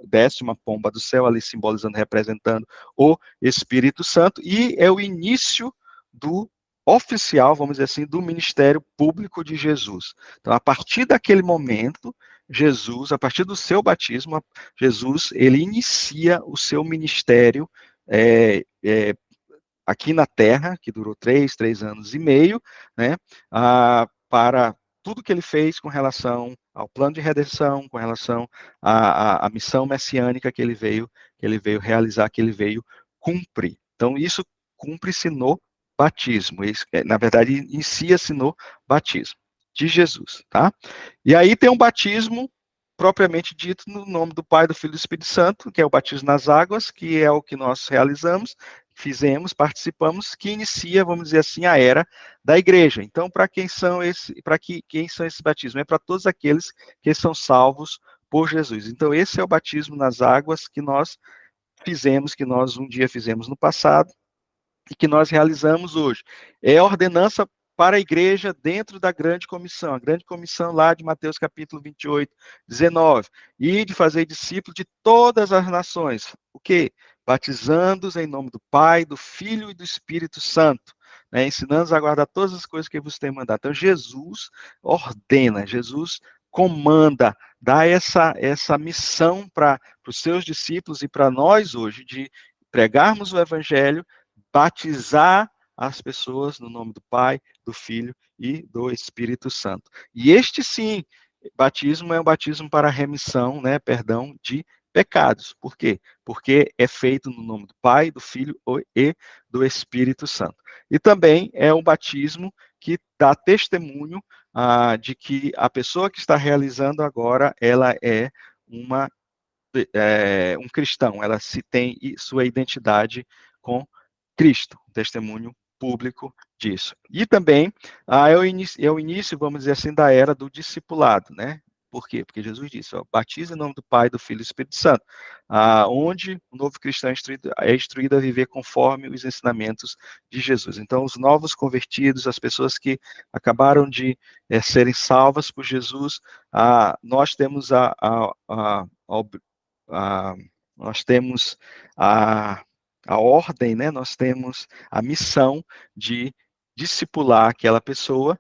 desce uma pomba do céu, ali simbolizando, representando o Espírito Santo, e é o início do oficial, vamos dizer assim, do ministério público de Jesus. Então, a partir daquele momento, Jesus, a partir do seu batismo, Jesus, ele inicia o seu ministério aqui na Terra, que durou 3 anos e meio, para tudo que ele fez com relação ao plano de redenção, com relação à missão messiânica que ele veio realizar, que ele veio cumprir. Então, isso cumpre-se no batismo. Isso, na verdade, inicia-se no batismo de Jesus, tá? E aí tem um batismo propriamente dito no nome do Pai, do Filho e do Espírito Santo, que é o batismo nas águas, que é o que nós realizamos, participamos, que inicia, vamos dizer assim, a era da igreja. Então, para quem são esses batismos? É para todos aqueles que são salvos por Jesus. Então, esse é o batismo nas águas que nós fizemos, que nós um dia fizemos no passado e que nós realizamos hoje. É a ordenança para a igreja dentro da grande comissão, a grande comissão lá de Mateus capítulo 28, 19, e de fazer discípulos de todas as nações. O quê? Batizando-os em nome do Pai, do Filho e do Espírito Santo, ensinando-os a guardar todas as coisas que vos tem mandado. Então, Jesus ordena, Jesus comanda, dá essa missão para os seus discípulos e para nós hoje, de pregarmos o Evangelho, batizar as pessoas no nome do Pai, do Filho e do Espírito Santo. E este, sim, batismo é um batismo para remissão, perdão de pecados. Por quê? Porque é feito no nome do Pai, do Filho e do Espírito Santo. E também é um batismo que dá testemunho de que a pessoa que está realizando agora, ela é um cristão, ela se tem sua identidade com Cristo, um testemunho público disso. E também é o início, vamos dizer assim, da era do discipulado, Por quê? Porque Jesus disse, ó, batiza em nome do Pai, do Filho e do Espírito Santo, onde o novo cristão é instruído a viver conforme os ensinamentos de Jesus. Então, os novos convertidos, as pessoas que acabaram de serem salvas por Jesus, nós temos nós temos a ordem, né? Nós temos a missão de discipular aquela pessoa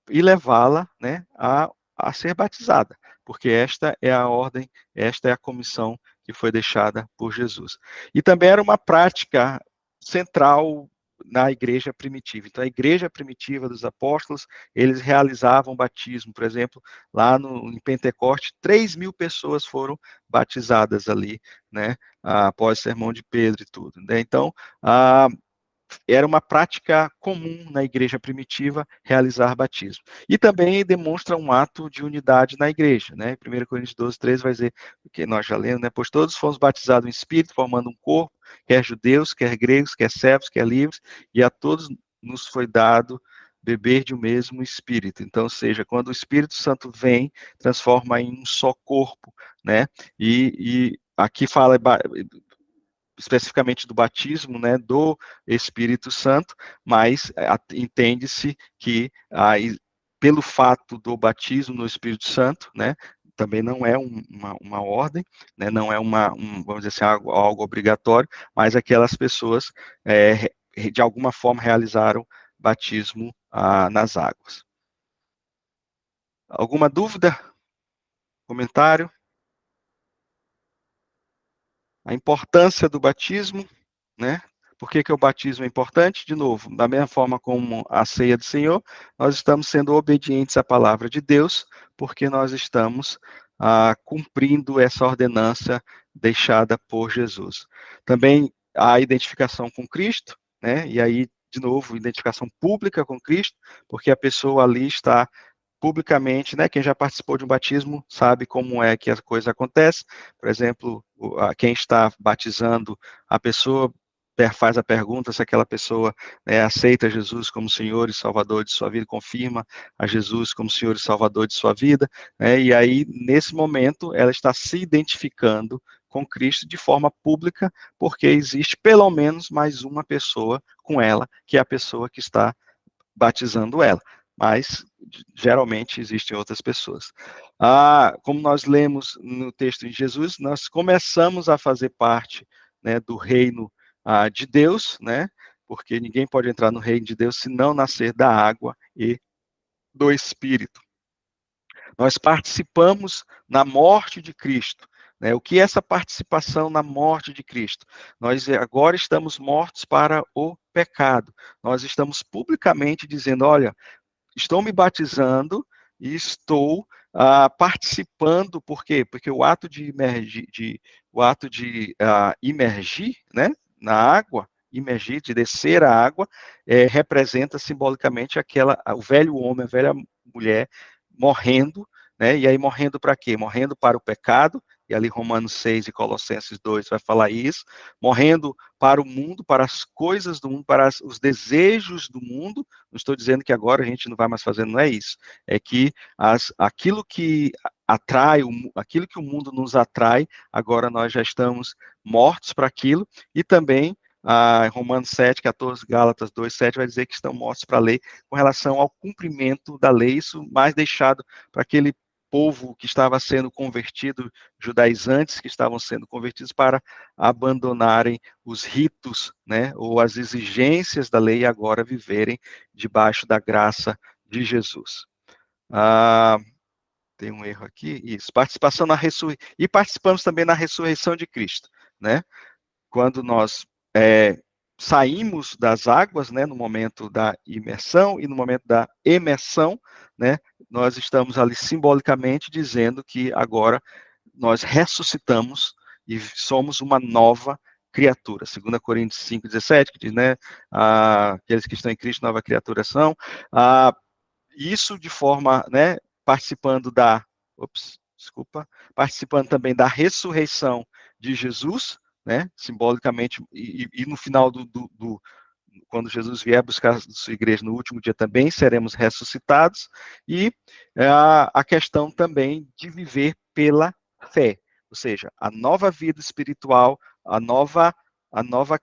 e levá-la, né, a ser batizada, porque esta é a ordem, esta é a comissão que foi deixada por Jesus. E também era uma prática central na igreja primitiva. Então, a igreja primitiva dos apóstolos, eles realizavam batismo, por exemplo, lá em Pentecoste, 3.000 pessoas foram batizadas ali, né, após o sermão de Pedro e tudo. Né? Então, era uma prática comum na igreja primitiva realizar batismo. E também demonstra um ato de unidade na igreja, né? 1 Coríntios 12, 13 vai dizer, que nós já lemos, né? Pois todos fomos batizados em espírito, formando um corpo, quer judeus, quer gregos, quer servos, quer livres, e a todos nos foi dado beber de um mesmo espírito. Então, ou seja, quando o Espírito Santo vem, transforma em um só corpo, né? E aqui fala especificamente do batismo, né, do Espírito Santo, mas entende-se que pelo fato do batismo no Espírito Santo, né, também não é uma ordem, né, não é vamos dizer assim, algo obrigatório, mas aquelas pessoas de alguma forma realizaram batismo nas águas. Alguma dúvida? Comentário? A importância do batismo, né? Por que o batismo é importante? De novo, da mesma forma como a ceia do Senhor, nós estamos sendo obedientes à palavra de Deus, porque nós estamos cumprindo essa ordenança deixada por Jesus. Também a identificação com Cristo, né? E aí, de novo, identificação pública com Cristo, porque a pessoa ali está publicamente, né? Quem já participou de um batismo sabe como é que a coisa acontece. Por exemplo, quem está batizando a pessoa faz a pergunta se aquela pessoa, né, aceita Jesus como Senhor e Salvador de sua vida, confirma a Jesus como Senhor e Salvador de sua vida, né, e aí, nesse momento, ela está se identificando com Cristo de forma pública, porque existe pelo menos mais uma pessoa com ela, que é a pessoa que está batizando ela, mas geralmente existem outras pessoas. Como nós lemos no texto de Jesus, nós começamos a fazer parte, né, do reino de Deus, né, porque ninguém pode entrar no reino de Deus se não nascer da água e do Espírito. Nós participamos na morte de Cristo. Né? O que é essa participação na morte de Cristo? Nós agora estamos mortos para o pecado. Nós estamos publicamente dizendo, olha, estou me batizando e estou participando, por quê? Porque o ato de imergir, né, na água, imergir, de descer a água, representa simbolicamente o velho homem, a velha mulher morrendo, né, e aí morrendo para quê? Morrendo para o pecado, e ali Romanos 6 e Colossenses 2 vai falar isso, morrendo para o mundo, para as coisas do mundo, para os desejos do mundo. Não estou dizendo que agora a gente não vai mais fazer, não é isso. É que aquilo que atrai, aquilo que o mundo nos atrai, agora nós já estamos mortos para aquilo, e também Romanos 7, 14, Gálatas 2, 7 vai dizer que estão mortos para a lei com relação ao cumprimento da lei, isso mais deixado para aquele povo que estava sendo convertido, judaizantes que estavam sendo convertidos, para abandonarem os ritos, né, ou as exigências da lei e agora viverem debaixo da graça de Jesus. Tem um erro aqui, isso, participação na ressurreição, e participamos também na ressurreição de Cristo, né, quando nós saímos das águas, né, no momento da imersão e no momento da emersão, né, nós estamos ali simbolicamente dizendo que agora nós ressuscitamos e somos uma nova criatura. 2 Coríntios 5:17, que diz, né, aqueles que estão em Cristo, nova criatura são. Isso de forma, né, participando participando também da ressurreição de Jesus, né, simbolicamente, e no final quando Jesus vier buscar a sua igreja no último dia também seremos ressuscitados, e a questão também de viver pela fé, ou seja, a nova vida espiritual, a nova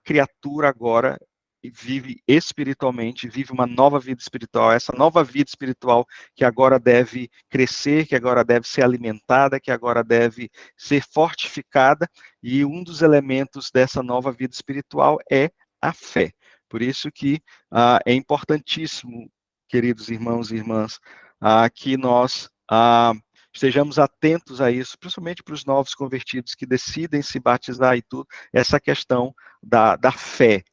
criatura agora vive espiritualmente, vive uma nova vida espiritual, essa nova vida espiritual que agora deve crescer, que agora deve ser alimentada, que agora deve ser fortificada, e um dos elementos dessa nova vida espiritual é a fé. Por isso que é importantíssimo, queridos irmãos e irmãs, que nós estejamos atentos a isso, principalmente para os novos convertidos que decidem se batizar e tudo, essa questão da fé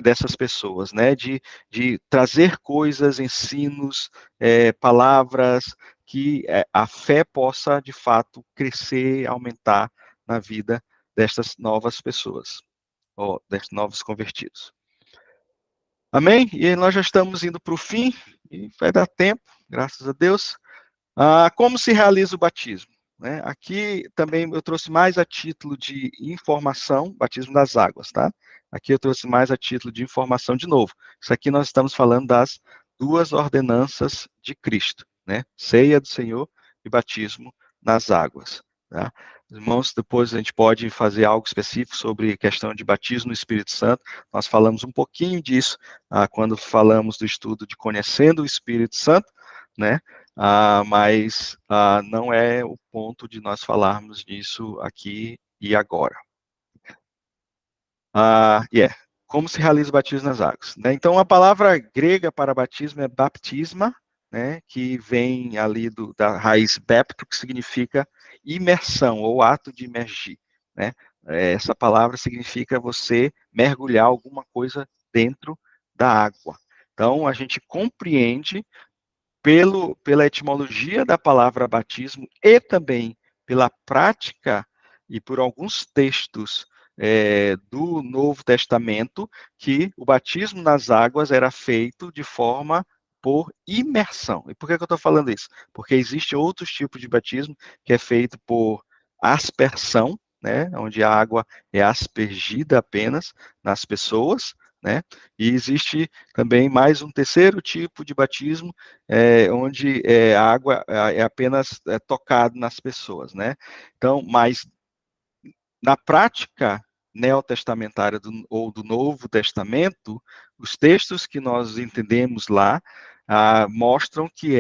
dessas pessoas, né? De trazer coisas, ensinos, palavras, que a fé possa, de fato, crescer, aumentar na vida destas novas pessoas, ou destes novos convertidos. Amém? E nós já estamos indo para o fim, e vai dar tempo, graças a Deus. Como se realiza o batismo? Né? Aqui também eu trouxe mais a título de informação, batismo das águas, tá? Aqui eu trouxe mais a título de informação de novo. Isso aqui nós estamos falando das duas ordenanças de Cristo, né? Ceia do Senhor e batismo nas águas. Tá? Irmãos, depois a gente pode fazer algo específico sobre questão de batismo no Espírito Santo. Nós falamos um pouquinho disso quando falamos do estudo de conhecendo o Espírito Santo, né? Mas não é o ponto de nós falarmos disso aqui e agora. Como se realiza o batismo nas águas? Né? Então, a palavra grega para batismo é baptisma, né, que vem ali da raiz bapto, que significa imersão, ou ato de imergir. Né? Essa palavra significa você mergulhar alguma coisa dentro da água. Então, a gente compreende pela etimologia da palavra batismo e também pela prática e por alguns textos do Novo Testamento, que o batismo nas águas era feito de forma por imersão. E por que eu estou falando isso? Porque existe outros tipos de batismo que é feito por aspersão, né, onde a água é aspergida apenas nas pessoas, né, e existe também mais um terceiro tipo de batismo, onde a água é apenas tocada nas pessoas, né? Então, mas na prática neotestamentária ou do Novo Testamento, os textos que nós entendemos lá mostram que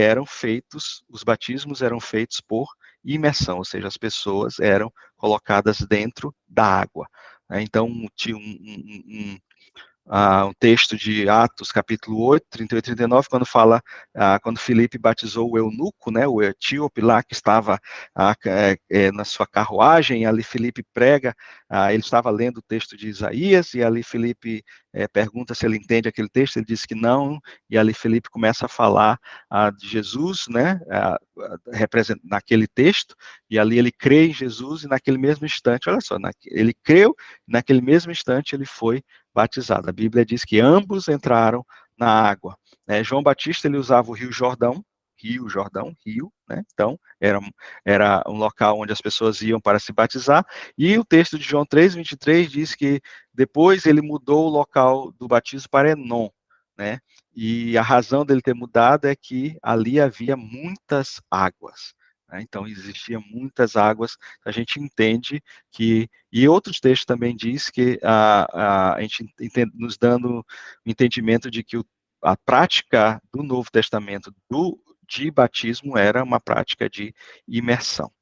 os batismos eram feitos por imersão, ou seja, as pessoas eram colocadas dentro da água. Então, tinha um texto de Atos, capítulo 8, 38 e 39, quando fala, quando Filipe batizou o eunuco, né, o etíope lá, que estava na sua carruagem, e ali Filipe prega, ele estava lendo o texto de Isaías, e ali Filipe pergunta se ele entende aquele texto, ele diz que não, e ali Filipe começa a falar de Jesus, né, naquele texto, e ali ele crê em Jesus, e naquele mesmo instante, olha só, ele creu, naquele mesmo instante ele foi batizado. A Bíblia diz que ambos entraram na água. João Batista, ele usava o Rio Jordão, né? Então, era um local onde as pessoas iam para se batizar, e o texto de João 3:23 diz que depois ele mudou o local do batismo para Enom, né? E a razão dele ter mudado é que ali havia muitas águas. Então, existiam muitas águas, a gente entende que, e outros textos também diz que a gente nos dando o entendimento de que a prática do Novo Testamento de batismo era uma prática de imersão.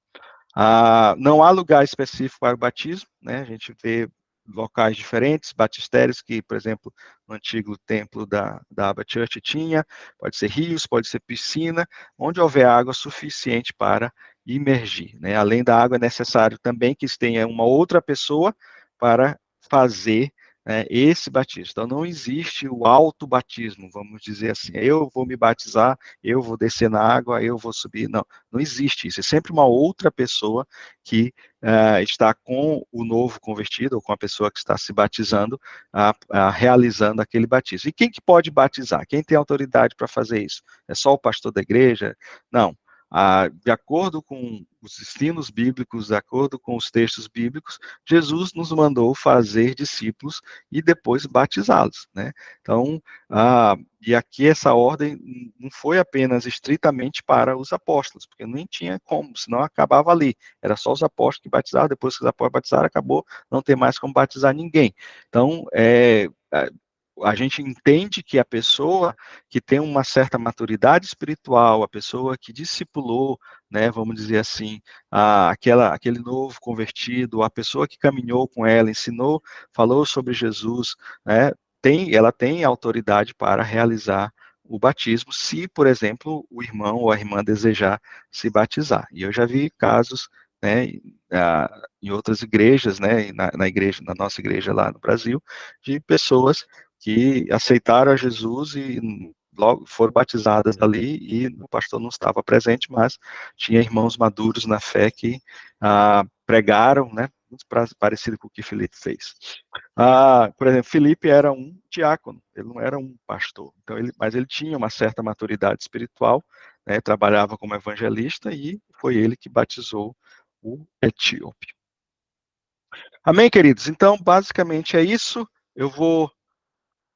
Não há lugar específico para o batismo, né? A gente vê locais diferentes, batistérios que, por exemplo, no antigo templo da Abba Church tinha, pode ser rios, pode ser piscina, onde houver água suficiente para imergir, né? Além da água, é necessário também que tenha uma outra pessoa para fazer esse batismo. Então, não existe o autobatismo, vamos dizer assim, eu vou me batizar, eu vou descer na água, eu vou subir, não existe isso, é sempre uma outra pessoa que está com o novo convertido, ou com a pessoa que está se batizando, realizando aquele batismo. E quem que pode batizar? Quem tem autoridade para fazer isso? É só o pastor da igreja? Não. de acordo com os ensinos bíblicos, de acordo com os textos bíblicos, Jesus nos mandou fazer discípulos e depois batizá-los, né? Então, e aqui essa ordem não foi apenas estritamente para os apóstolos, porque nem tinha como, senão acabava ali. Era só os apóstolos que batizavam, depois que os apóstolos batizaram, acabou, não tem mais como batizar ninguém. Então, a gente entende que a pessoa que tem uma certa maturidade espiritual, a pessoa que discipulou, né, vamos dizer assim, aquele novo convertido, a pessoa que caminhou com ela, ensinou, falou sobre Jesus, né, ela tem autoridade para realizar o batismo, se, por exemplo, o irmão ou a irmã desejar se batizar. E eu já vi casos, né, em outras igrejas, né, na nossa igreja lá no Brasil, de pessoas que aceitaram a Jesus e logo foram batizadas ali, e o pastor não estava presente, mas tinha irmãos maduros na fé que pregaram, né, muito parecido com o que Felipe fez. Por exemplo, Felipe era um diácono, ele não era um pastor, então mas ele tinha uma certa maturidade espiritual, né, trabalhava como evangelista, e foi ele que batizou o etíope. Amém, queridos? Então, basicamente é isso.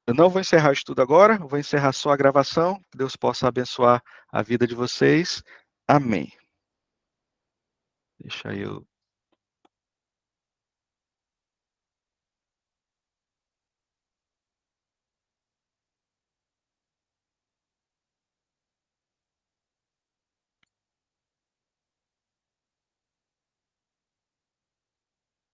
Eu não vou encerrar o estudo agora, vou encerrar só a gravação. Que Deus possa abençoar a vida de vocês. Amém. Deixa eu